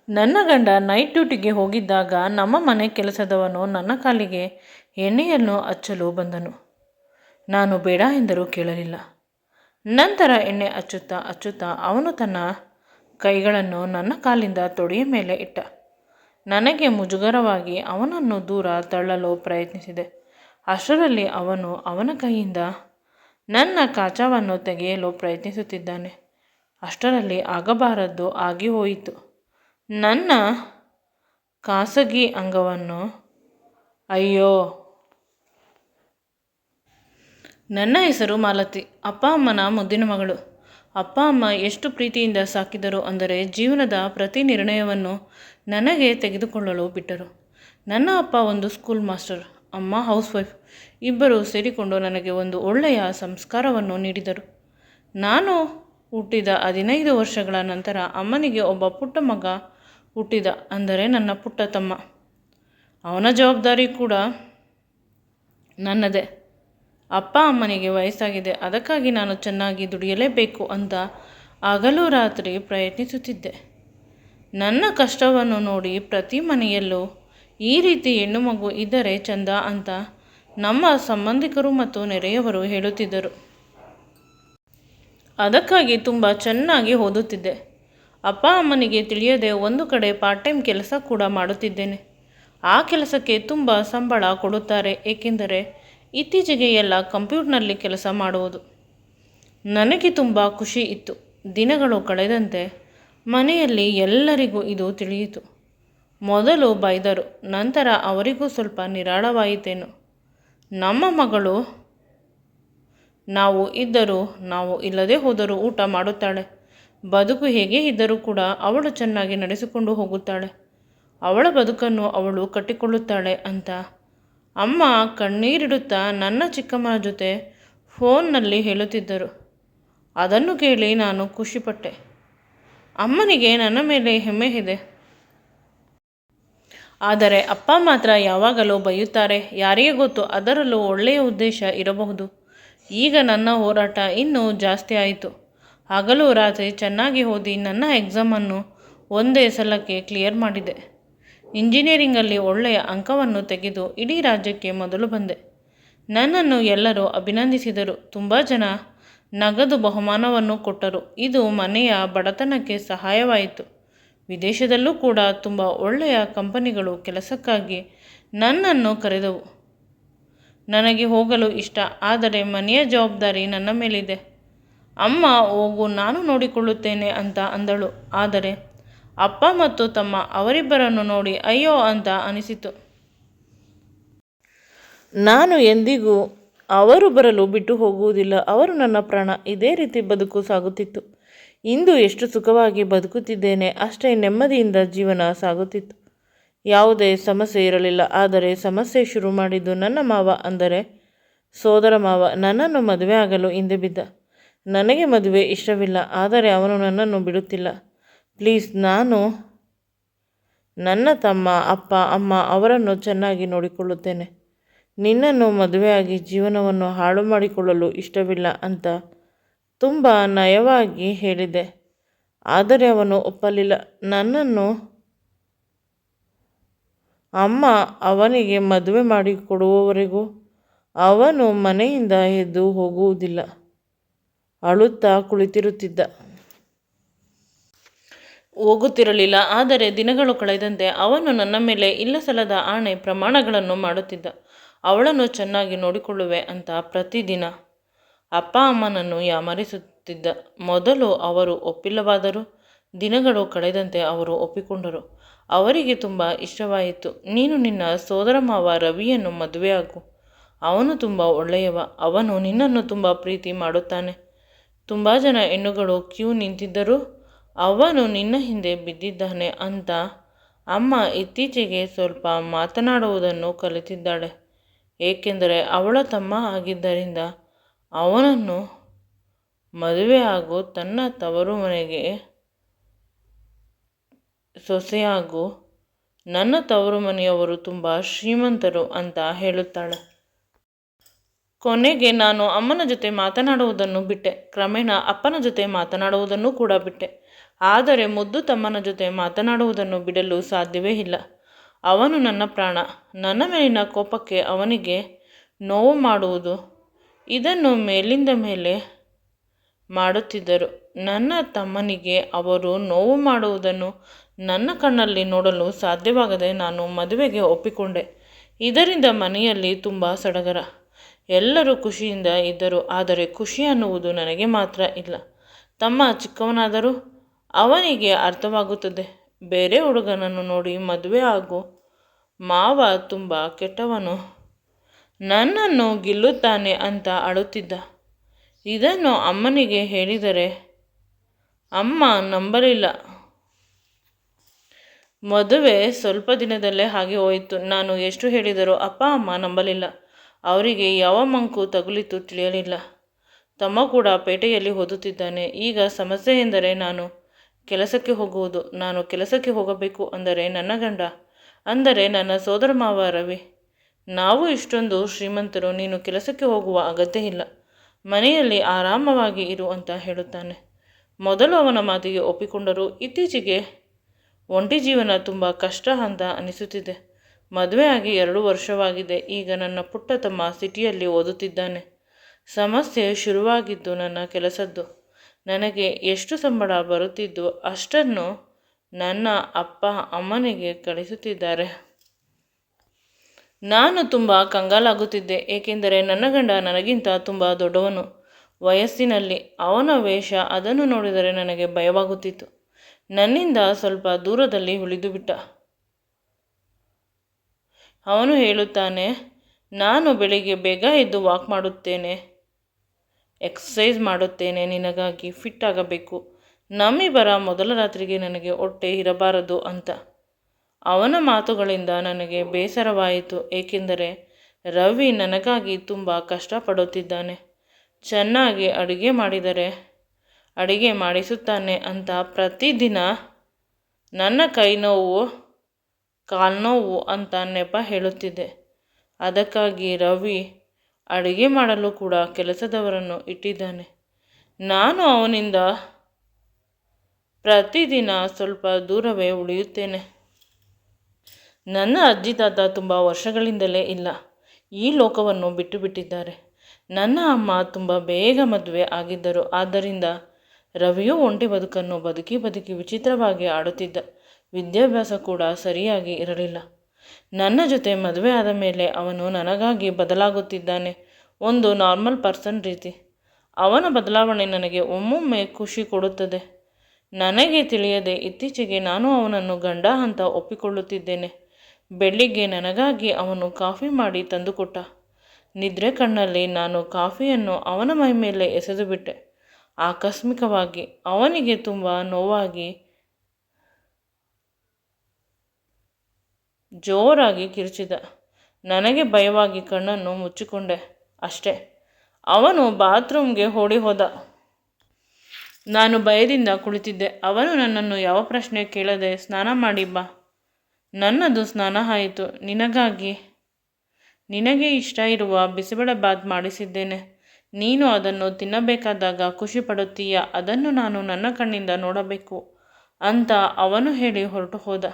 ನನ್ನ ಗಂಡ ನೈಟ್ ಡ್ಯೂಟಿಗೆ ಹೋಗಿದ್ದಾಗ ನಮ್ಮ ಮನೆ ಕೆಲಸದವನು ನನ್ನ ಕಾಲಿಗೆ ಎಣ್ಣೆಯನ್ನು ಹಚ್ಚಲು ಬಂದನು. ನಾನು ಬೇಡ ಎಂದರೂ ಕೇಳಲಿಲ್ಲ. ನಂತರ ಎಣ್ಣೆ ಹಚ್ಚುತ್ತಾ ಹಚ್ಚುತ್ತಾ ಅವನು ತನ್ನ ಕೈಗಳನ್ನು ನನ್ನ ಕಾಲಿಂದ ತೊಡೆಯ ಮೇಲೆ ಇಟ್ಟ. ನನಗೆ ಮುಜುಗರವಾಗಿ ಅವನನ್ನು ದೂರ ತಳ್ಳಲು ಪ್ರಯತ್ನಿಸಿದೆ. ಅಷ್ಟರಲ್ಲಿ ಅವನು ಅವನ ಕೈಯಿಂದ ನನ್ನ ಕಾಚವನ್ನು ತೆಗೆಯಲು ಪ್ರಯತ್ನಿಸುತ್ತಿದ್ದಾನೆ. ಅಷ್ಟರಲ್ಲಿ ಆಗಬಾರದ್ದು ಆಗಿ ಹೋಯಿತು. ನನ್ನ ಖಾಸಗಿ ಅಂಗವನ್ನು ಅಯ್ಯೋ! ನನ್ನ ಹೆಸರು ಮಾಲತಿ. ಅಪ್ಪ ಅಮ್ಮನ ಮುದ್ದಿನ ಮಗಳು. ಅಪ್ಪ ಅಮ್ಮ ಎಷ್ಟು ಪ್ರೀತಿಯಿಂದ ಸಾಕಿದರು ಅಂದರೆ ಜೀವನದ ಪ್ರತಿ ನಿರ್ಣಯವನ್ನು ನನಗೆ ತೆಗೆದುಕೊಳ್ಳಲು ಬಿಟ್ಟರು. ನನ್ನ ಅಪ್ಪ ಒಂದು ಸ್ಕೂಲ್ ಮಾಸ್ಟರ್, ಅಮ್ಮ ಹೌಸ್ ವೈಫ್. ಇಬ್ಬರು ಸೇರಿಕೊಂಡು ನನಗೆ ಒಂದು ಒಳ್ಳೆಯ ಸಂಸ್ಕಾರವನ್ನು ನೀಡಿದರು. ನಾನು ಹುಟ್ಟಿದ 15 ವರ್ಷಗಳ ನಂತರ ಅಮ್ಮನಿಗೆ ಒಬ್ಬ ಪುಟ್ಟ ಮಗ ಹುಟ್ಟಿದ, ಅಂದರೆ ನನ್ನ ಪುಟ್ಟ ತಮ್ಮ. ಅವನ ಜವಾಬ್ದಾರಿ ಕೂಡ ನನ್ನದೇ. ಅಪ್ಪ ಅಮ್ಮನಿಗೆ ವಯಸ್ಸಾಗಿದೆ, ಅದಕ್ಕಾಗಿ ನಾನು ಚೆನ್ನಾಗಿ ದುಡಿಯಲೇಬೇಕು ಅಂತ ಹಗಲು ರಾತ್ರಿ ಪ್ರಯತ್ನಿಸುತ್ತಿದ್ದೆ. ನನ್ನ ಕಷ್ಟವನ್ನು ನೋಡಿ ಪ್ರತಿ ಮನೆಯಲ್ಲೂ ಈ ರೀತಿ ಹೆಣ್ಣು ಮಗು ಇದ್ದರೆ ಚಂದ ಅಂತ ನಮ್ಮ ಸಂಬಂಧಿಕರು ಮತ್ತು ನೆರೆಯವರು ಹೇಳುತ್ತಿದ್ದರು. ಅದಕ್ಕಾಗಿ ತುಂಬ ಚೆನ್ನಾಗಿ ಓದುತ್ತಿದ್ದೆ. ಅಪ್ಪ ಅಮ್ಮನಿಗೆ ತಿಳಿಯದೆ ಒಂದು ಕಡೆ ಪಾರ್ಟ್ ಟೈಮ್ ಕೆಲಸ ಕೂಡ ಮಾಡುತ್ತಿದ್ದೇನೆ. ಆ ಕೆಲಸಕ್ಕೆ ತುಂಬ ಸಂಬಳ ಕೊಡುತ್ತಾರೆ, ಏಕೆಂದರೆ ಇತ್ತೀಚೆಗೆ ಎಲ್ಲ ಕಂಪ್ಯೂಟರ್ನಲ್ಲಿ ಕೆಲಸ ಮಾಡುವುದು. ನನಗೆ ತುಂಬ ಖುಷಿ ಇತ್ತು. ದಿನಗಳು ಕಳೆದಂತೆ ಮನೆಯಲ್ಲಿ ಎಲ್ಲರಿಗೂ ಇದು ತಿಳಿಯಿತು. ಮೊದಲು ಬೈದರು, ನಂತರ ಅವರಿಗೂ ಸ್ವಲ್ಪ ನಿರಾಳವಾಯಿತೇನೋ. ನಮ್ಮ ಮಗಳು ನಾವು ಇದ್ದರೂ ನಾವು ಇಲ್ಲದೆ ಹೋದರೂ ಊಟ ಮಾಡುತ್ತಾಳೆ, ಬದುಕು ಹೇಗೆ ಇದ್ದರೂ ಕೂಡ ಅವಳು ಚೆನ್ನಾಗಿ ನಡೆಸಿಕೊಂಡು ಹೋಗುತ್ತಾಳೆ, ಅವಳ ಬದುಕನ್ನು ಅವಳು ಕಟ್ಟಿಕೊಳ್ಳುತ್ತಾಳೆ ಅಂತ ಅಮ್ಮ ಕಣ್ಣೀರಿಡುತ್ತಾ ನನ್ನ ಚಿಕ್ಕಮ್ಮನ ಜೊತೆ ಫೋನ್ನಲ್ಲಿ ಹೇಳುತ್ತಿದ್ದರು. ಅದನ್ನು ಕೇಳಿ ನಾನು ಖುಷಿಪಟ್ಟೆ. ಅಮ್ಮನಿಗೆ ನನ್ನ ಮೇಲೆ ಹೆಮ್ಮೆ ಇದೆ. ಆದರೆ ಅಪ್ಪ ಮಾತ್ರ ಯಾವಾಗಲೂ ಬೈಯುತ್ತಾರೆ. ಯಾರಿಗೆ ಗೊತ್ತು, ಅದರಲ್ಲೂ ಒಳ್ಳೆಯ ಉದ್ದೇಶ ಇರಬಹುದು. ಈಗ ನನ್ನ ಹೋರಾಟ ಇನ್ನೂ ಜಾಸ್ತಿ ಆಯಿತು. ಹಗಲು ರಾತ್ರಿ ಚೆನ್ನಾಗಿ ಓದಿ ನನ್ನ ಎಕ್ಸಾಮನ್ನು ಒಂದೇ ಸಲಕ್ಕೆ ಕ್ಲಿಯರ್ ಮಾಡಿದೆ. ಇಂಜಿನಿಯರಿಂಗಲ್ಲಿ ಒಳ್ಳೆಯ ಅಂಕವನ್ನು ತೆಗೆದು ಇಡೀ ರಾಜ್ಯಕ್ಕೆ ಮೊದಲು ಬಂದೆ. ನನ್ನನ್ನು ಎಲ್ಲರೂ ಅಭಿನಂದಿಸಿದರು. ತುಂಬ ಜನ ನಗದು ಬಹುಮಾನವನ್ನು ಕೊಟ್ಟರು. ಇದು ಮನೆಯ ಬಡತನಕ್ಕೆ ಸಹಾಯವಾಯಿತು. ವಿದೇಶದಲ್ಲೂ ಕೂಡ ತುಂಬ ಒಳ್ಳೆಯ ಕಂಪನಿಗಳು ಕೆಲಸಕ್ಕಾಗಿ ನನ್ನನ್ನು ಕರೆದವು. ನನಗೆ ಹೋಗಲು ಇಷ್ಟ, ಆದರೆ ಮನೆಯ ಜವಾಬ್ದಾರಿ ನನ್ನ ಮೇಲಿದೆ. ಅಮ್ಮ ಹೋಗು, ನಾನು ನೋಡಿಕೊಳ್ಳುತ್ತೇನೆ ಅಂತ ಅಂದಳು. ಆದರೆ ಅಪ್ಪ ಮತ್ತು ತಮ್ಮ ಅವರಿಬ್ಬರನ್ನು ನೋಡಿ ಅಯ್ಯೋ ಅಂತ ಅನಿಸಿತು. ನಾನು ಎಂದಿಗೂ ಅವರು ಬರಲು ಬಿಟ್ಟು ಹೋಗುವುದಿಲ್ಲ. ಅವರು ನನ್ನ ಪ್ರಾಣ. ಇದೇ ರೀತಿ ಬದುಕು ಸಾಗುತ್ತಿತ್ತು. ಇಂದು ಎಷ್ಟು ಸುಖವಾಗಿ ಬದುಕುತ್ತಿದ್ದೇನೆ, ಅಷ್ಟೇ ನೆಮ್ಮದಿಯಿಂದ ಜೀವನ ಸಾಗುತ್ತಿತ್ತು. ಯಾವುದೇ ಸಮಸ್ಯೆ ಇರಲಿಲ್ಲ. ಆದರೆ ಸಮಸ್ಯೆ ಶುರು ಮಾಡಿದ್ದು ನನ್ನ ಮಾವ, ಅಂದರೆ ಸೋದರ ಮಾವ. ನನ್ನನ್ನು ಮದುವೆ ಆಗಲು ಹಿಂದೆ ಬಿದ್ದ. ನನಗೆ ಮದುವೆ ಇಷ್ಟವಿಲ್ಲ, ಆದರೆ ಅವನು ನನ್ನನ್ನು ಬಿಡುತ್ತಿಲ್ಲ. ಪ್ಲೀಸ್, ನಾನು ನನ್ನ ತಮ್ಮ, ಅಪ್ಪ ಅಮ್ಮ ಅವರನ್ನು ಚೆನ್ನಾಗಿ ನೋಡಿಕೊಳ್ಳುತ್ತೇನೆ. ನಿನ್ನನ್ನು ಮದುವೆಯಾಗಿ ಜೀವನವನ್ನು ಹಾಳು ಮಾಡಿಕೊಳ್ಳಲು ಇಷ್ಟವಿಲ್ಲ ಅಂತ ತುಂಬ ನಯವಾಗಿ ಹೇಳಿದೆ. ಆದರೆ ಅವನು ಒಪ್ಪಲಿಲ್ಲ. ನನ್ನನ್ನು ಅಮ್ಮ ಅವನಿಗೆ ಮದುವೆ ಮಾಡಿಕೊಡುವವರೆಗೂ ಅವನು ಮನೆಯಿಂದ ಎದ್ದು ಹೋಗುವುದಿಲ್ಲ. ಅಳುತ್ತಾ ಕುಳಿತಿರುತ್ತಿದ್ದ. ಹೋಗುತ್ತಿರಲಿಲ್ಲ. ಆದರೆ ದಿನಗಳು ಕಳೆದಂತೆ ಅವನು ನನ್ನ ಮೇಲೆ ಇಲ್ಲಸಲ್ಲದ ಆಣೆ ಪ್ರಮಾಣಗಳನ್ನು ಮಾಡುತ್ತಿದ್ದ. ಅವಳನ್ನು ಚೆನ್ನಾಗಿ ನೋಡಿಕೊಳ್ಳುವೆ ಅಂತ ಪ್ರತಿದಿನ ಅಪ್ಪ ಅಮ್ಮನನ್ನು ಯಾಮಾರಿಸುತ್ತಿದ್ದ. ಮೊದಲು ಅವರು ಒಪ್ಪಿಲ್ಲವಾದರೂ ದಿನಗಳು ಕಳೆದಂತೆ ಅವರು ಒಪ್ಪಿಕೊಂಡರು. ಅವರಿಗೆ ತುಂಬ ಇಷ್ಟವಾಯಿತು. ನೀನು ನಿನ್ನ ಸೋದರ ಮಾವ ರವಿಯನ್ನು ಮದುವೆಯಾಗು, ಅವನು ತುಂಬ ಒಳ್ಳೆಯವ, ಅವನು ನಿನ್ನನ್ನು ತುಂಬ ಪ್ರೀತಿ ಮಾಡುತ್ತಾನೆ. ತುಂಬ ಜನ ಹೆಣ್ಣುಗಳು ಕ್ಯೂ ನಿಂತಿದ್ದರೂ ಅವನು ನಿನ್ನ ಹಿಂದೆ ಬಿದ್ದಿದ್ದಾನೆ ಅಂತ ಅಮ್ಮ ಇತ್ತೀಚೆಗೆ ಸ್ವಲ್ಪ ಮಾತನಾಡುವುದನ್ನು ಕಲಿತಿದ್ದಾಳೆ. ಏಕೆಂದರೆ ಅವಳ ತಮ್ಮ ಆಗಿದ್ದರಿಂದ ಅವನನ್ನು ಮದುವೆಯಾಗು, ತನ್ನ ತವರು ಮನೆಗೆ ಸೊಸೆಯಾಗು, ನನ್ನ ತವರು ಮನೆಯವರು ತುಂಬ ಶ್ರೀಮಂತರು ಅಂತ ಹೇಳುತ್ತಾಳೆ. ಕೊನೆಗೆ ನಾನು ಅಮ್ಮನ ಜೊತೆ ಮಾತನಾಡುವುದನ್ನು ಬಿಟ್ಟೆ. ಕ್ರಮೇಣ ಅಪ್ಪನ ಜೊತೆ ಮಾತನಾಡುವುದನ್ನು ಕೂಡ ಬಿಟ್ಟೆ. ಆದರೆ ಮುದ್ದು ತಮ್ಮನ ಜೊತೆ ಮಾತನಾಡುವುದನ್ನು ಬಿಡಲು ಸಾಧ್ಯವೇ ಇಲ್ಲ. ಅವನು ನನ್ನ ಪ್ರಾಣ. ನನ್ನ ಮೇಲಿನ ಕೋಪಕ್ಕೆ ಅವನಿಗೆ ನೋವು ಮಾಡುವುದು, ಇದನ್ನು ಮೇಲಿಂದ ಮೇಲೆ ಮಾಡುತ್ತಿದ್ದರು. ನನ್ನ ತಮ್ಮನಿಗೆ ಅವರು ನೋವು ಮಾಡುವುದನ್ನು ನನ್ನ ಕಣ್ಣಲ್ಲಿ ನೋಡಲು ಸಾಧ್ಯವಾಗದೆ ನಾನು ಮದುವೆಗೆ ಒಪ್ಪಿಕೊಂಡೆ. ಇದರಿಂದ ಮನೆಯಲ್ಲಿ ತುಂಬ ಸಡಗರ. ಎಲ್ಲರೂ ಖುಷಿಯಿಂದ ಇದ್ದರು. ಆದರೆ ಖುಷಿ ಅನ್ನುವುದು ನನಗೆ ಮಾತ್ರ ಇಲ್ಲ. ತಮ್ಮ ಚಿಕ್ಕವನಾದರೂ ಅವನಿಗೆ ಅರ್ಥವಾಗುತ್ತದೆ. ಬೇರೆ ಹುಡುಗನನ್ನು ನೋಡಿ ಮದುವೆ ಆಗೋ ಮಾವ ತುಂಬ ಕೆಟ್ಟವನು, ನನ್ನನ್ನು ಗಿಲ್ಲುತ್ತಾನೆ ಅಂತ ಅಳುತ್ತಿದ್ದ. ಇದನ್ನು ಅಮ್ಮನಿಗೆ ಹೇಳಿದರೆ ಅಮ್ಮ ನಂಬಲಿಲ್ಲ. ಮದುವೆ ಸ್ವಲ್ಪ ದಿನದಲ್ಲೇ ಹಾಗೆ ಹೋಯಿತು. ನಾನು ಎಷ್ಟು ಹೇಳಿದರೂ ಅಪ್ಪ ಅಮ್ಮ ನಂಬಲಿಲ್ಲ. ಅವರಿಗೆ ಯಾವ ಮಂಕು ತಗುಲಿತು ತಿಳಿಯಲಿಲ್ಲ. ತಮ್ಮ ಕೂಡ ಪೇಟೆಯಲ್ಲಿ ಓದುತ್ತಿದ್ದಾನೆ. ಈಗ ಸಮಸ್ಯೆ ಎಂದರೆ ನಾನು ಕೆಲಸಕ್ಕೆ ಹೋಗುವುದು. ನಾನು ಕೆಲಸಕ್ಕೆ ಹೋಗಬೇಕು ಅಂದರೆ ನನ್ನ ಗಂಡ, ಅಂದರೆ ನನ್ನ ಸೋದರ ಮಾವ ರವಿ, ನಾವು ಇಷ್ಟೊಂದು ಶ್ರೀಮಂತರು, ನೀನು ಕೆಲಸಕ್ಕೆ ಹೋಗುವ ಅಗತ್ಯ ಇಲ್ಲ, ಮನೆಯಲ್ಲಿ ಆರಾಮವಾಗಿ ಇರು ಅಂತ ಹೇಳುತ್ತಾನೆ. ಮೊದಲು ಅವನ ಮಾತಿಗೆ ಒಪ್ಪಿಕೊಂಡರೂ ಇತ್ತೀಚೆಗೆ ಒಂಟಿ ಜೀವನ ತುಂಬ ಕಷ್ಟ ಅಂತ ಅನಿಸುತ್ತಿದೆ. ಮದುವೆಯಾಗಿ 2 ವರ್ಷವಾಗಿದೆ. ಈಗ ನನ್ನ ಪುಟ್ಟ ತಮ್ಮ ಸಿಟಿಯಲ್ಲಿ ಓದುತ್ತಿದ್ದಾನೆ. ಸಮಸ್ಯೆ ಶುರುವಾಗಿದ್ದು ನನ್ನ ಕೆಲಸದ್ದು. ನನಗೆ ಎಷ್ಟು ಸಂಬಳ ಬರುತ್ತಿದ್ದು ಅಷ್ಟನ್ನು ನನ್ನ ಅಪ್ಪ ಅಮ್ಮನಿಗೆ ಕಳಿಸುತ್ತಿದ್ದಾರೆ. ನಾನು ತುಂಬ ಕಂಗಾಲಾಗುತ್ತಿದ್ದೆ. ಏಕೆಂದರೆ ನನ್ನ ಗಂಡ ನನಗಿಂತ ತುಂಬ ದೊಡ್ಡವನು ವಯಸ್ಸಿನಲ್ಲಿ. ಅವನ ವೇಷ ಅದನ್ನು ನೋಡಿದರೆ ನನಗೆ ಭಯವಾಗುತ್ತಿತ್ತು. ನನ್ನಿಂದ ಸ್ವಲ್ಪ ದೂರದಲ್ಲಿ ಉಳಿದು ಬಿಟ್ಟ. ಅವನು ಹೇಳುತ್ತಾನೆ, ನಾನು ಬೆಳಿಗ್ಗೆ ಬೇಗ ಎದ್ದು ವಾಕ್ ಮಾಡುತ್ತೇನೆ, ಎಕ್ಸಸೈಸ್ ಮಾಡುತ್ತೇನೆ, ನಿನಗಾಗಿ ಫಿಟ್ ಆಗಬೇಕು. ನಮ್ಮಿಬ್ಬರ ಮೊದಲ ರಾತ್ರಿಗೆ ನನಗೆ ಹೊಟ್ಟೆ ಇರಬಾರದು ಅಂತ. ಅವನ ಮಾತುಗಳಿಂದ ನನಗೆ ಬೇಸರವಾಯಿತು. ಏಕೆಂದರೆ ರವಿ ನನಗಾಗಿ ತುಂಬ ಕಷ್ಟಪಡುತ್ತಿದ್ದಾನೆ. ಚೆನ್ನಾಗಿ ಅಡುಗೆ ಮಾಡಿಸುತ್ತಾನೆ ಅಂತ ಪ್ರತಿದಿನ ನನ್ನ ಕೈ ನೋವು ಕಾಲು ನೋವು ಅಂತ ನೆಪ ಹೇಳುತ್ತಿದ್ದೆ. ಅದಕ್ಕಾಗಿ ರವಿ ಅಡುಗೆ ಮಾಡಲು ಕೂಡ ಕೆಲಸದವರನ್ನು ಇಟ್ಟಿದ್ದಾನೆ. ನಾನು ಅವನಿಂದ ಪ್ರತಿದಿನ ಸ್ವಲ್ಪ ದೂರವೇ ಉಳಿಯುತ್ತೇನೆ. ನನ್ನ ಅಜ್ಜಿ ತಾತ ತುಂಬ ವರ್ಷಗಳಿಂದಲೇ ಇಲ್ಲ, ಈ ಲೋಕವನ್ನು ಬಿಟ್ಟು ಬಿಟ್ಟಿದ್ದಾರೆ. ನನ್ನ ಅಮ್ಮ ತುಂಬ ಬೇಗ ಮದುವೆ ಆಗಿದ್ದರು. ಆದ್ದರಿಂದ ರವಿಯು ಒಂಟಿ ಬದುಕನ್ನು ಬದುಕಿ ವಿಚಿತ್ರವಾಗಿ ಆಡುತ್ತಿದ್ದ. ವಿದ್ಯಾಭ್ಯಾಸ ಕೂಡ ಸರಿಯಾಗಿ ಇರಲಿಲ್ಲ. ನನ್ನ ಜೊತೆ ಮದುವೆ ಆದ ಮೇಲೆ ಅವನು ನನಗಾಗಿ ಬದಲಾಗುತ್ತಿದ್ದಾನೆ, ಒಂದು ನಾರ್ಮಲ್ ಪರ್ಸನ್ ರೀತಿ. ಅವನ ಬದಲಾವಣೆ ನನಗೆ ಒಮ್ಮೊಮ್ಮೆ ಖುಷಿ ಕೊಡುತ್ತದೆ. ನನಗೆ ತಿಳಿಯದೆ ಇತ್ತೀಚೆಗೆ ನಾನು ಅವನನ್ನು ಗಂಡ ಅಂತ ಒಪ್ಪಿಕೊಳ್ಳುತ್ತಿದ್ದೇನೆ. ಬೆಳಿಗ್ಗೆ ನನಗಾಗಿ ಅವನು ಕಾಫಿ ಮಾಡಿ ತಂದುಕೊಟ್ಟ. ನಿದ್ರೆ ಕಣ್ಣಲ್ಲಿ ನಾನು ಕಾಫಿಯನ್ನು ಅವನ ಮೈ ಮೇಲೆ ಎಸೆದು ಬಿಟ್ಟೆ. ಆಕಸ್ಮಿಕವಾಗಿ ಅವನಿಗೆ ತುಂಬ ನೋವಾಗಿ ಜೋರಾಗಿ ಕಿರುಚಿದ. ನನಗೆ ಭಯವಾಗಿ ಕಣ್ಣನ್ನು ಮುಚ್ಚಿಕೊಂಡೆ. ಅಷ್ಟೇ, ಅವನು ಬಾತ್ರೂಮ್ಗೆ ಓಡಿ ಹೋದ. ನಾನು ಭಯದಿಂದ ಕುಳಿತಿದ್ದೆ. ಅವನು ನನ್ನನ್ನು ಯಾವ ಪ್ರಶ್ನೆ ಕೇಳದೆ ಸ್ನಾನ ಮಾಡಿ ಬಾ. ನನ್ನದು ಸ್ನಾನ ಆಯಿತು. ನಿನಗೆ ಇಷ್ಟ ಇರುವ ಬಿಸಿಬೇಳೆ ಬಾತ್ ಮಾಡಿಸಿದ್ದೇನೆ. ನೀನು ಅದನ್ನು ತಿನ್ನಬೇಕಾದಾಗ ಖುಷಿ ಪಡುತ್ತೀಯ. ಅದನ್ನು ನಾನು ನನ್ನ ಕಣ್ಣಿಂದ ನೋಡಬೇಕು ಅಂತ ಅವನು ಹೇಳಿ ಹೊರಟು ಹೋದ.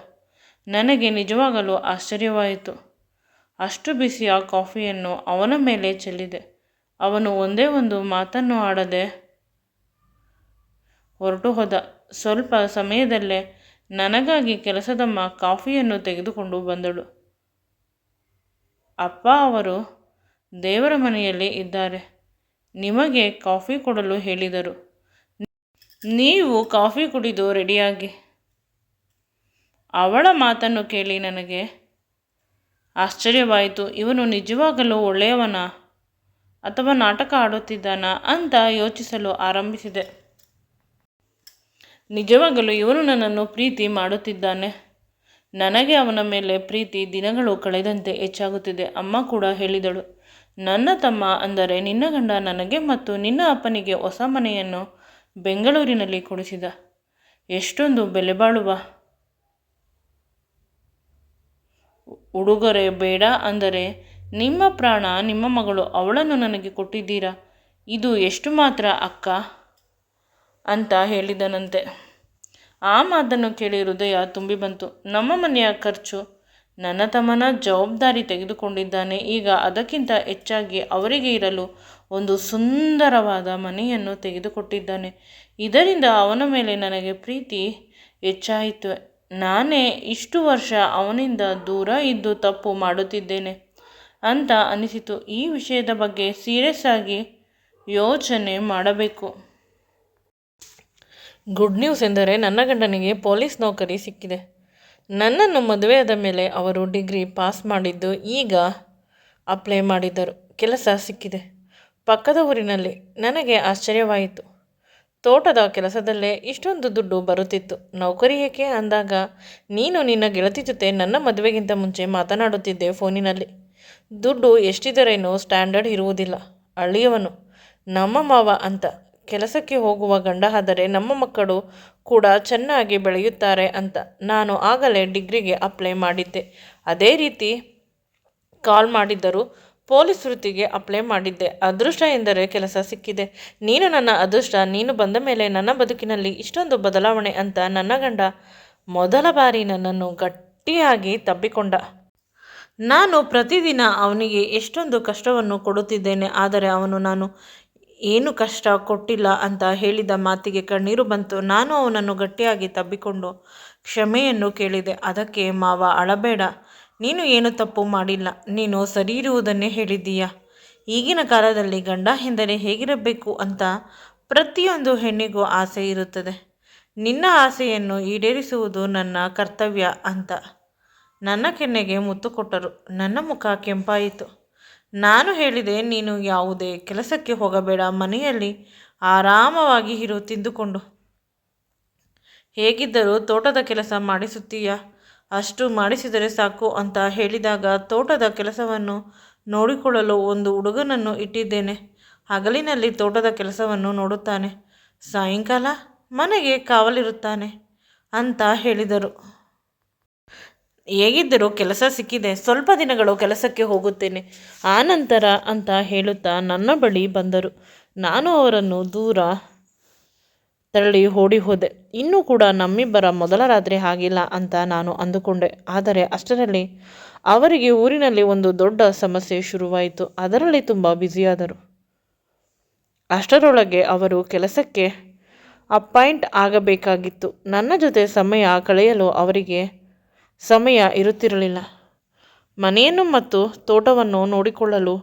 ನನಗೆ ನಿಜವಾಗಲೂ ಆಶ್ಚರ್ಯವಾಯಿತು. ಅಷ್ಟು ಬಿಸಿಯ ಕಾಫಿಯನ್ನು ಅವನ ಮೇಲೆ ಚೆಲ್ಲಿದೆ. ಅವನು ಒಂದೇ ಒಂದು ಮಾತನ್ನು ಆಡದೆ ಹೊರಟು ಹೋದ. ಸ್ವಲ್ಪ ಸಮಯದಲ್ಲೇ ನನಗಾಗಿ ಕೆಲಸದಮ್ಮ ಕಾಫಿಯನ್ನು ತೆಗೆದುಕೊಂಡು ಬಂದಳು. ಅಪ್ಪ ಅವರು ದೇವರ ಮನೆಯಲ್ಲಿ ಇದ್ದಾರೆ, ನಿಮಗೆ ಕಾಫಿ ಕೊಡಲು ಹೇಳಿದರು. ನೀವು ಕಾಫಿ ಕುಡಿದು ರೆಡಿಯಾಗಿ. ಅವಳ ಮಾತನ್ನು ಕೇಳಿ ನನಗೆ ಆಶ್ಚರ್ಯವಾಯಿತು. ಇವನು ನಿಜವಾಗಲೂ ಒಳ್ಳೆಯವನ ಅಥವಾ ನಾಟಕ ಆಡುತ್ತಿದ್ದಾನಾ ಅಂತ ಯೋಚಿಸಲು ಆರಂಭಿಸಿದೆ. ನಿಜವಾಗಲೂ ಇವನು ನನ್ನನ್ನು ಪ್ರೀತಿ ಮಾಡುತ್ತಿದ್ದಾನೆ. ನನಗೆ ಅವನ ಮೇಲೆ ಪ್ರೀತಿ ದಿನಗಳು ಕಳೆದಂತೆ ಹೆಚ್ಚಾಗುತ್ತಿದೆ. ಅಮ್ಮ ಕೂಡ ಹೇಳಿದಳು, ನನ್ನ ತಮ್ಮ ಅಂದರೆ ನಿನ್ನ ಗಂಡ ನನಗೆ ಮತ್ತು ನಿನ್ನ ಅಪ್ಪನಿಗೆ ಹೊಸ ಮನೆಯನ್ನು ಬೆಂಗಳೂರಿನಲ್ಲಿ ಕೊಡಿಸಿದ. ಎಷ್ಟೊಂದು ಬೆಲೆಬಾಳುವ ಉಡುಗೊರೆ ಬೇಡ ಅಂದರೆ ನಿಮ್ಮ ಪ್ರಾಣ, ನಿಮ್ಮ ಮಗಳು, ಅವಳನ್ನು ನನಗೆ ಕೊಟ್ಟಿದ್ದೀರಾ, ಇದು ಎಷ್ಟು ಮಾತ್ರ ಅಕ್ಕ ಅಂತ ಹೇಳಿದನಂತೆ. ಆ ಮಾತನ್ನು ಕೇಳಿ ಹೃದಯ ತುಂಬಿ ಬಂತು. ನಮ್ಮ ಮನೆಯ ಖರ್ಚು ನನ್ನ ತಮ್ಮನ ಜವಾಬ್ದಾರಿ ತೆಗೆದುಕೊಂಡಿದ್ದಾನೆ. ಈಗ ಅದಕ್ಕಿಂತ ಹೆಚ್ಚಾಗಿ ಅವರಿಗೆ ಇರಲು ಒಂದು ಸುಂದರವಾದ ಮನೆಯನ್ನು ತೆಗೆದುಕೊಟ್ಟಿದ್ದಾನೆ. ಇದರಿಂದ ಅವನ ಮೇಲೆ ನನಗೆ ಪ್ರೀತಿ ಹೆಚ್ಚಾಯಿತು. ನಾನೇ ಇಷ್ಟು ವರ್ಷ ಅವನಿಂದ ದೂರ ಇದ್ದು ತಪ್ಪು ಮಾಡುತ್ತಿದ್ದೇನೆ ಅಂತ ಅನಿಸಿತು. ಈ ವಿಷಯದ ಬಗ್ಗೆ ಸೀರಿಯಸ್ ಆಗಿ ಯೋಚನೆ ಮಾಡಬೇಕು. ಗುಡ್ ನ್ಯೂಸ್ ಎಂದರೆ ನನ್ನ ಗಂಡನಿಗೆ ಪೊಲೀಸ್ ನೌಕರಿ ಸಿಕ್ಕಿದೆ. ನನ್ನನ್ನು ಮದುವೆಯಾದ ಮೇಲೆ ಅವರು ಡಿಗ್ರಿ ಪಾಸ್ ಮಾಡಿದ್ದು ಈಗ ಅಪ್ಲೈ ಮಾಡಿದ್ದರು. ಕೆಲಸ ಸಿಕ್ಕಿದೆ ಪಕ್ಕದ ಊರಿನಲ್ಲಿ. ನನಗೆ ಆಶ್ಚರ್ಯವಾಯಿತು. ತೋಟದ ಕೆಲಸದಲ್ಲೇ ಇಷ್ಟೊಂದು ದುಡ್ಡು ಬರುತ್ತಿತ್ತು. ನೌಕರಿ ಏಕೆ ಅಂದಾಗ, ನೀನು ನಿನ್ನ ಗೆಳತಿ ಜೊತೆ ನನ್ನ ಮದುವೆಗಿಂತ ಮುಂಚೆ ಮಾತನಾಡುತ್ತಿದ್ದೆ ಫೋನಿನಲ್ಲಿ. ದುಡ್ಡು ಎಷ್ಟಿದರೇನೋ ಸ್ಟ್ಯಾಂಡರ್ಡ್ ಇರುವುದಿಲ್ಲ. ಹಳ್ಳಿಯವನು ನಮ್ಮ ಮಾವ ಅಂತ. ಕೆಲಸಕ್ಕೆ ಹೋಗುವ ಗಂಡ ಆದರೆ ನಮ್ಮ ಮಕ್ಕಳು ಕೂಡ ಚೆನ್ನಾಗಿ ಬೆಳೆಯುತ್ತಾರೆ ಅಂತ. ನಾನು ಆಗಲೇ ಡಿಗ್ರಿಗೆ ಅಪ್ಲೈ ಮಾಡಿದ್ದೆ. ಅದೇ ರೀತಿ ಕಾಲ್ ಮಾಡಿದ್ದರು. ಪೊಲೀಸ್ ವೃತ್ತಿಗೆ ಅಪ್ಲೈ ಮಾಡಿದ್ದೆ. ಅದೃಷ್ಟ ಎಂದರೆ ಕೆಲಸ ಸಿಕ್ಕಿದೆ. ನೀನು ನನ್ನ ಅದೃಷ್ಟ. ನೀನು ಬಂದ ಮೇಲೆ ನನ್ನ ಬದುಕಿನಲ್ಲಿ ಇಷ್ಟೊಂದು ಬದಲಾವಣೆ ಅಂತ ನನ್ನ ಗಂಡ ಮೊದಲ ಬಾರಿ ನನ್ನನ್ನು ಗಟ್ಟಿಯಾಗಿ ತಬ್ಬಿಕೊಂಡ. ನಾನು ಪ್ರತಿದಿನ ಅವನಿಗೆ ಎಷ್ಟೊಂದು ಕಷ್ಟವನ್ನು ಕೊಡುತ್ತಿದ್ದೇನೆ. ಆದರೆ ಅವನು ನಾನು ಏನು ಕಷ್ಟ ಕೊಟ್ಟಿಲ್ಲ ಅಂತ ಹೇಳಿದ ಮಾತಿಗೆ ಕಣ್ಣೀರು ಬಂತು. ನಾನು ಅವನನ್ನು ಗಟ್ಟಿಯಾಗಿ ತಬ್ಬಿಕೊಂಡು ಕ್ಷಮೆಯನ್ನು ಕೇಳಿದೆ. ಅದಕ್ಕೆ ಮಾವ, ಅಳಬೇಡ, ನೀನು ಏನು ತಪ್ಪು ಮಾಡಿಲ್ಲ, ನೀನು ಸರಿ ಇರುವುದನ್ನೇ ಹೇಳಿದ್ದೀಯ. ಈಗಿನ ಕಾಲದಲ್ಲಿ ಗಂಡ ಎಂದರೆ ಹೇಗಿರಬೇಕು ಅಂತ ಪ್ರತಿಯೊಂದು ಹೆಣ್ಣಿಗೂ ಆಸೆ ಇರುತ್ತದೆ. ನಿನ್ನ ಆಸೆಯನ್ನು ಈಡೇರಿಸುವುದು ನನ್ನ ಕರ್ತವ್ಯ ಅಂತ ನನ್ನ ಕೆನ್ನೆಗೆ ಮುತ್ತು ಕೊಟ್ಟರು. ನನ್ನ ಮುಖ ಕೆಂಪಾಯಿತು. ನಾನು ಹೇಳಿದೆ, ನೀನು ಯಾವುದೇ ಕೆಲಸಕ್ಕೆ ಹೋಗಬೇಡ, ಮನೆಯಲ್ಲಿ ಆರಾಮವಾಗಿ ಇರು ತಿಂದುಕೊಂಡು. ಹೇಗಿದ್ದರೂ ತೋಟದ ಕೆಲಸ ಮಾಡಿಸುತ್ತೀಯ, ಅಷ್ಟು ಮಾಡಿಸಿದರೆ ಸಾಕು ಅಂತ ಹೇಳಿದಾಗ, ತೋಟದ ಕೆಲಸವನ್ನು ನೋಡಿಕೊಳ್ಳಲು ಒಂದು ಹುಡುಗನನ್ನು ಇಟ್ಟಿದ್ದೇನೆ. ಹಗಲಿನಲ್ಲಿ ತೋಟದ ಕೆಲಸವನ್ನು ನೋಡುತ್ತಾನೆ, ಸಾಯಂಕಾಲ ಮನೆಗೆ ಕಾವಲಿರುತ್ತಾನೆ ಅಂತ ಹೇಳಿದರು. ಹೇಗಿದ್ದರೂ ಕೆಲಸ ಸಿಕ್ಕಿದೆ, ಸ್ವಲ್ಪ ದಿನಗಳು ಕೆಲಸಕ್ಕೆ ಹೋಗುತ್ತೇನೆ, ಆನಂತರ ಅಂತ ಹೇಳುತ್ತಾ ನನ್ನ ಬಳಿ ಬಂದರು. ನಾನು ಅವರನ್ನು ದೂರ ತಳ್ಳಿ ಓಡಿ ಹೋದೆ. ಇನ್ನೂ ಕೂಡ ನಮ್ಮಿಬ್ಬರ ಮೊದಲ ರಾತ್ರಿ ಆಗಿಲ್ಲ ಅಂತ ನಾನು ಅಂದುಕೊಂಡೆ. ಆದರೆ ಅಷ್ಟರಲ್ಲಿ ಅವರಿಗೆ ಊರಿನಲ್ಲಿ ಒಂದು ದೊಡ್ಡ ಸಮಸ್ಯೆ ಶುರುವಾಯಿತು. ಅದರಲ್ಲಿ ತುಂಬ ಬ್ಯುಸಿಯಾದರು. ಅಷ್ಟರೊಳಗೆ ಅವರು ಕೆಲಸಕ್ಕೆ ಅಪಾಯಿಂಟ್ ಆಗಬೇಕಾಗಿತ್ತು. ನನ್ನ ಜೊತೆ ಸಮಯ ಕಳೆಯಲು ಅವರಿಗೆ ಸಮಯ ಇರುತ್ತಿರಲಿಲ್ಲ. ಮನೆಯನ್ನು ಮತ್ತು ತೋಟವನ್ನು ನೋಡಿಕೊಳ್ಳಲು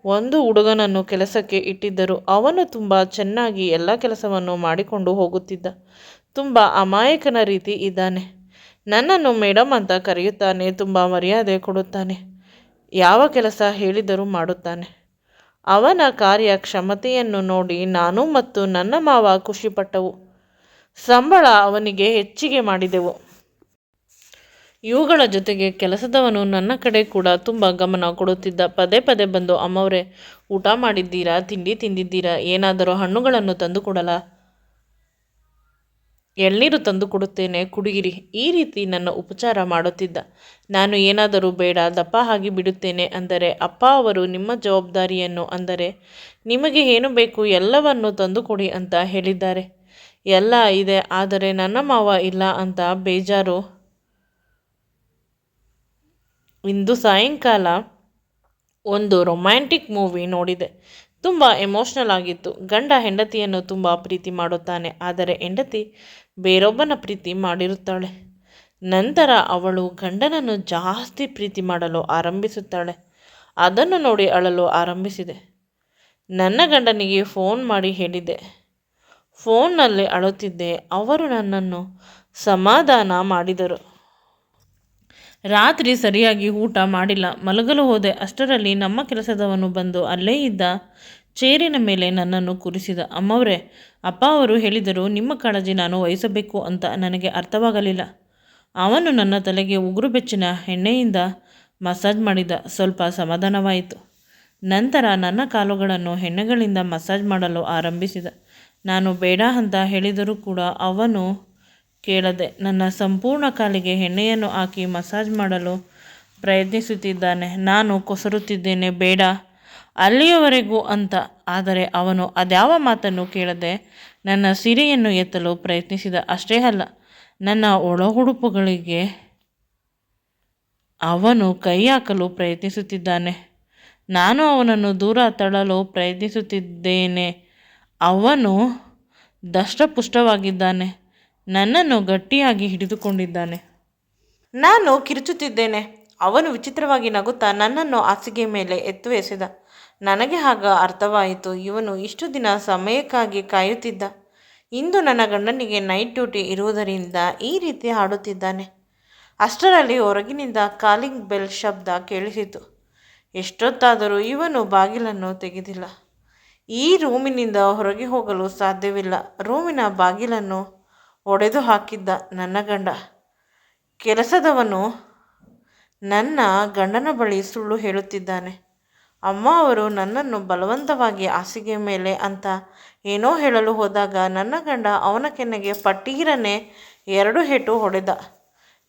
ಒಂದು ಹುಡುಗನನ್ನು ಕೆಲಸಕ್ಕೆ ಇಟ್ಟಿದ್ದರು. ಅವನು ತುಂಬ ಚೆನ್ನಾಗಿ ಎಲ್ಲ ಕೆಲಸವನ್ನು ಮಾಡಿಕೊಂಡು ಹೋಗುತ್ತಿದ್ದ. ತುಂಬ ಅಮಾಯಕನ ರೀತಿ ಇದ್ದಾನೆ. ನನ್ನನ್ನು ಮೇಡಮ್ ಅಂತ ಕರೆಯುತ್ತಾನೆ. ತುಂಬ ಮರ್ಯಾದೆ ಕೊಡುತ್ತಾನೆ. ಯಾವ ಕೆಲಸ ಹೇಳಿದರೂ ಮಾಡುತ್ತಾನೆ. ಅವನ ಕಾರ್ಯಕ್ಷಮತೆಯನ್ನು ನೋಡಿ ನಾನು ಮತ್ತು ನನ್ನ ಮಾವ ಖುಷಿಪಟ್ಟವು. ಸಂಬಳ ಅವನಿಗೆ ಹೆಚ್ಚಿಗೆ ಮಾಡಿದೆವು. ಇವುಗಳ ಜೊತೆಗೆ ಕೆಲಸದವನು ನನ್ನ ಕಡೆ ಕೂಡ ತುಂಬ ಗಮನ ಕೊಡುತ್ತಿದ್ದ. ಪದೇ ಪದೇ ಬಂದು, ಅಮ್ಮವರೇ, ಊಟ ಮಾಡಿದ್ದೀರಾ, ತಿಂಡಿ ತಿಂದಿದ್ದೀರಾ, ಏನಾದರೂ ಹಣ್ಣುಗಳನ್ನು ತಂದು ಕೊಡಲಾ, ಎಳ್ನೀರು ತಂದು ಕೊಡುತ್ತೇನೆ, ಕುಡಿಯಿರಿ, ಈ ರೀತಿ ನನ್ನ ಉಪಚಾರ ಮಾಡುತ್ತಿದ್ದ. ನಾನು ಏನಾದರೂ ಬೇಡ, ದಪ್ಪ ಆಗಿ ಬಿಡುತ್ತೇನೆ ಅಂದರೆ, ಅಪ್ಪ ಅವರು ನಿಮ್ಮ ಜವಾಬ್ದಾರಿಯನ್ನು ಅಂದರೆ ನಿಮಗೆ ಏನು ಬೇಕು ಎಲ್ಲವನ್ನು ತಂದುಕೊಡಿ ಅಂತ ಹೇಳಿದ್ದಾರೆ. ಎಲ್ಲ ಇದೆ, ಆದರೆ ನನ್ನ ಮಾವ ಇಲ್ಲ ಅಂತ ಬೇಜಾರು. ಇಂದು ಸಾಯಂಕಾಲ ಒಂದು ರೊಮ್ಯಾಂಟಿಕ್ ಮೂವಿ ನೋಡಿದೆ. ತುಂಬ ಎಮೋಷ್ನಲ್ ಆಗಿತ್ತು. ಗಂಡ ಹೆಂಡತಿಯನ್ನು ತುಂಬ ಪ್ರೀತಿ ಮಾಡುತ್ತಾನೆ, ಆದರೆ ಹೆಂಡತಿ ಬೇರೊಬ್ಬನ ಪ್ರೀತಿ ಮಾಡಿರುತ್ತಾಳೆ. ನಂತರ ಅವಳು ಗಂಡನನ್ನು ಜಾಸ್ತಿ ಪ್ರೀತಿ ಮಾಡಲು ಆರಂಭಿಸುತ್ತಾಳೆ. ಅದನ್ನು ನೋಡಿ ಅಳಲು ಆರಂಭಿಸಿದೆ. ನನ್ನ ಗಂಡನಿಗೆ ಫೋನ್ ಮಾಡಿ ಹೇಳಿದೆ. ಫೋನ್ನಲ್ಲಿ ಅಳುತ್ತಿದ್ದೆ. ಅವರು ನನ್ನನ್ನು ಸಮಾಧಾನ ಮಾಡಿದರು. ರಾತ್ರಿ ಸರಿಯಾಗಿ ಊಟ ಮಾಡಿಲ್ಲ. ಮಲಗಲು ಹೋದೆ. ಅಷ್ಟರಲ್ಲಿ ನಮ್ಮ ಕೆಲಸದವನು ಬಂದು ಅಲ್ಲೇ ಇದ್ದ ಚೇರಿನ ಮೇಲೆ ನನ್ನನ್ನು ಕೂರಿಸಿದ. ಅಮ್ಮವರೇ, ಅಪ್ಪ ಅವರು ಹೇಳಿದರು ನಿಮ್ಮ ಕಾಳಜಿ ನಾನು ವಹಿಸಬೇಕು ಅಂತ. ನನಗೆ ಅರ್ಥವಾಗಲಿಲ್ಲ. ಅವನು ನನ್ನ ತಲೆಗೆ ಉಗುರು ಬೆಚ್ಚಿನ ಎಣ್ಣೆಯಿಂದ ಮಸಾಜ್ ಮಾಡಿದ. ಸ್ವಲ್ಪ ಸಮಾಧಾನವಾಯಿತು. ನಂತರ ನನ್ನ ಕಾಲುಗಳನ್ನು ಎಣ್ಣೆಗಳಿಂದ ಮಸಾಜ್ ಮಾಡಲು ಆರಂಭಿಸಿದ. ನಾನು ಬೇಡ ಅಂತ ಹೇಳಿದರೂ ಕೂಡ ಅವನು ಕೇಳದೆ ನನ್ನ ಸಂಪೂರ್ಣ ಕಾಲಿಗೆ ಎಣ್ಣೆಯನ್ನು ಹಾಕಿ ಮಸಾಜ್ ಮಾಡಲು ಪ್ರಯತ್ನಿಸುತ್ತಿದ್ದಾನೆ. ನಾನು ಕೊಸರುತ್ತಿದ್ದೇನೆ, ಬೇಡ ಅಲ್ಲಿಯವರೆಗೂ ಅಂತ. ಆದರೆ ಅವನು ಅದ್ಯಾವ ಮಾತನ್ನು ಕೇಳದೆ ನನ್ನ ಸೀರೆಯನ್ನು ಎತ್ತಲು ಪ್ರಯತ್ನಿಸಿದ. ಅಷ್ಟೇ ಅಲ್ಲ, ನನ್ನ ಒಳಹುಡುಪುಗಳಿಗೆ ಅವನು ಕೈ ಹಾಕಲು ಪ್ರಯತ್ನಿಸುತ್ತಿದ್ದಾನೆ. ನಾನು ಅವನನ್ನು ದೂರ ತಳ್ಳಲು ಪ್ರಯತ್ನಿಸುತ್ತಿದ್ದೇನೆ. ಅವನು ದಷ್ಟಪುಷ್ಟವಾಗಿದ್ದಾನೆ. ನನ್ನನ್ನು ಗಟ್ಟಿಯಾಗಿ ಹಿಡಿದುಕೊಂಡಿದ್ದಾನೆ. ನಾನು ಕಿರುಚುತ್ತಿದ್ದೇನೆ. ಅವನು ವಿಚಿತ್ರವಾಗಿ ನಗುತ್ತಾ ನನ್ನನ್ನು ಹಾಸಿಗೆ ಮೇಲೆ ಎಸೆದ. ನನಗೆ ಆಗ ಅರ್ಥವಾಯಿತು, ಇವನು ಇಷ್ಟು ದಿನ ಸಮಯಕ್ಕಾಗಿ ಕಾಯುತ್ತಿದ್ದ. ಇಂದು ನನ್ನ ಗಂಡನಿಗೆ ನೈಟ್ ಡ್ಯೂಟಿ ಇರುವುದರಿಂದ ಈ ರೀತಿ ಆಡುತ್ತಿದ್ದಾನೆ. ಅಷ್ಟರಲ್ಲಿ ಹೊರಗಿನಿಂದ ಕಾಲಿಂಗ್ ಬೆಲ್ ಶಬ್ದ ಕೇಳಿಸಿತು. ಎಷ್ಟೊತ್ತಾದರೂ ಇವನು ಬಾಗಿಲನ್ನು ತೆಗೆದಿಲ್ಲ. ಈ ರೂಮಿನಿಂದ ಹೊರಗೆ ಹೋಗಲು ಸಾಧ್ಯವಿಲ್ಲ. ರೂಮಿನ ಬಾಗಿಲನ್ನು ಒಡೆದು ಹಾಕಿದ್ದ ನನ್ನ ಗಂಡ. ಕೆಲಸದವನು ನನ್ನ ಗಂಡನ ಬಳಿ ಸುಳ್ಳು ಹೇಳುತ್ತಿದ್ದಾನೆ. ಅಮ್ಮ ಅವರು ನನ್ನನ್ನು ಬಲವಂತವಾಗಿ ಹಾಸಿಗೆ ಮೇಲೆ ಅಂತ ಏನೋ ಹೇಳಲು ಹೋದಾಗ ನನ್ನ ಗಂಡ ಅವನ ಕೆನ್ನೆಗೆ ಪಟ್ಟೀರನೆ 2 ಏಟು ಹೊಡೆದ.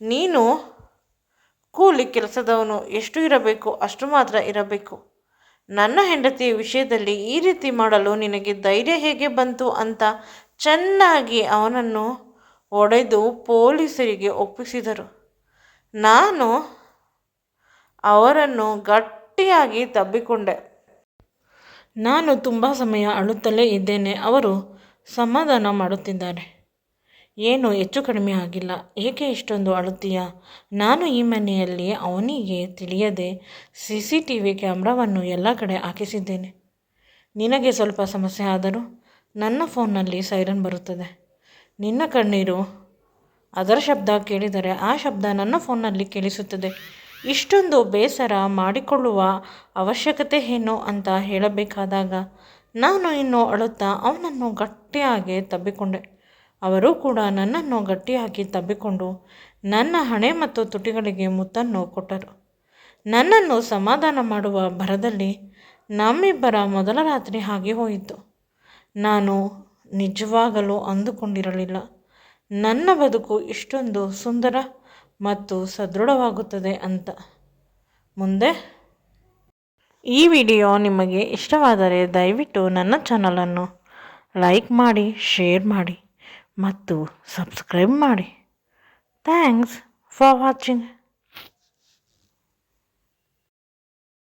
ನೀನು ಕೂಲಿ ಕೆಲಸದವನು, ಎಷ್ಟು ಇರಬೇಕು ಅಷ್ಟು ಮಾತ್ರ ಇರಬೇಕು. ನನ್ನ ಹೆಂಡತಿಯ ವಿಷಯದಲ್ಲಿ ಈ ರೀತಿ ಮಾಡಲು ನಿನಗೆ ಧೈರ್ಯ ಹೇಗೆ ಬಂತು ಅಂತ ಚೆನ್ನಾಗಿ ಅವನನ್ನು ಹೊಡೆದು ಪೊಲೀಸರಿಗೆ ಒಪ್ಪಿಸಿದರು. ನಾನು ಅವರನ್ನು ಗಟ್ಟಿಯಾಗಿ ತಬ್ಬಿಕೊಂಡೆ. ನಾನು ತುಂಬ ಸಮಯ ಅಳುತ್ತಲೇ ಇದ್ದೇನೆ. ಅವರು ಸಮಾಧಾನ ಮಾಡುತ್ತಿದ್ದಾರೆ. ಏನು ಹೆಚ್ಚು ಕಡಿಮೆ ಆಗಿಲ್ಲ. ಏಕೆ ಇಷ್ಟೊಂದು ಅಳುತ್ತೀಯಾ? ನಾನು ಈ ಮನೆಯಲ್ಲಿ ಅವನಿಗೆ ತಿಳಿಯದೆ CCTV ಕ್ಯಾಮ್ರಾವನ್ನು ಎಲ್ಲ ಕಡೆ ಹಾಕಿಸಿದ್ದೇನೆ. ನಿನಗೆ ಸ್ವಲ್ಪ ಸಮಸ್ಯೆ ಆದರೂ ನನ್ನ ಫೋನ್ನಲ್ಲಿ ಸೈರನ್ ಬರುತ್ತದೆ. ನಿನ್ನ ಕಣ್ಣೀರು ಅದರ ಶಬ್ದ ಕೇಳಿದರೆ ಆ ಶಬ್ದ ನನ್ನ ಫೋನ್ನಲ್ಲಿ ಕೇಳಿಸುತ್ತದೆ. ಇಷ್ಟೊಂದು ಬೇಸರ ಮಾಡಿಕೊಳ್ಳುವ ಅವಶ್ಯಕತೆ ಏನು ಅಂತ ಹೇಳಬೇಕಾದಾಗ ನಾನು ಇನ್ನೂ ಅಳುತ್ತಾ ಅವನನ್ನು ಗಟ್ಟಿಯಾಗಿ ತಬ್ಬಿಕೊಂಡೆ. ಅವರು ಕೂಡ ನನ್ನನ್ನು ಗಟ್ಟಿಯಾಗಿ ತಬ್ಬಿಕೊಂಡು ನನ್ನ ಹಣೆ ಮತ್ತು ತುಟಿಗಳಿಗೆ ಮುತ್ತನ್ನು ಕೊಟ್ಟರು. ನನ್ನನ್ನು ಸಮಾಧಾನ ಮಾಡುವ ಭರದಲ್ಲಿ ನಮ್ಮಿಬ್ಬರ ಮೊದಲ ರಾತ್ರಿ ಆಗಿ ಹೋಯಿತು. ನಾನು ನಿಜವಾಗಲೂ ಅಂದುಕೊಂಡಿರಲಿಲ್ಲ ನನ್ನ ಬದುಕು ಇಷ್ಟೊಂದು ಸುಂದರ ಮತ್ತು ಸದೃಢವಾಗುತ್ತದೆ ಅಂತ. ಮುಂದೆ ಈ ವಿಡಿಯೋ ನಿಮಗೆ ಇಷ್ಟವಾದರೆ ದಯವಿಟ್ಟು ನನ್ನ ಚಾನಲನ್ನು ಲೈಕ್ ಮಾಡಿ, ಶೇರ್ ಮಾಡಿ ಮತ್ತು ಸಬ್ಸ್ಕ್ರೈಬ್ ಮಾಡಿ. Thanks for watching.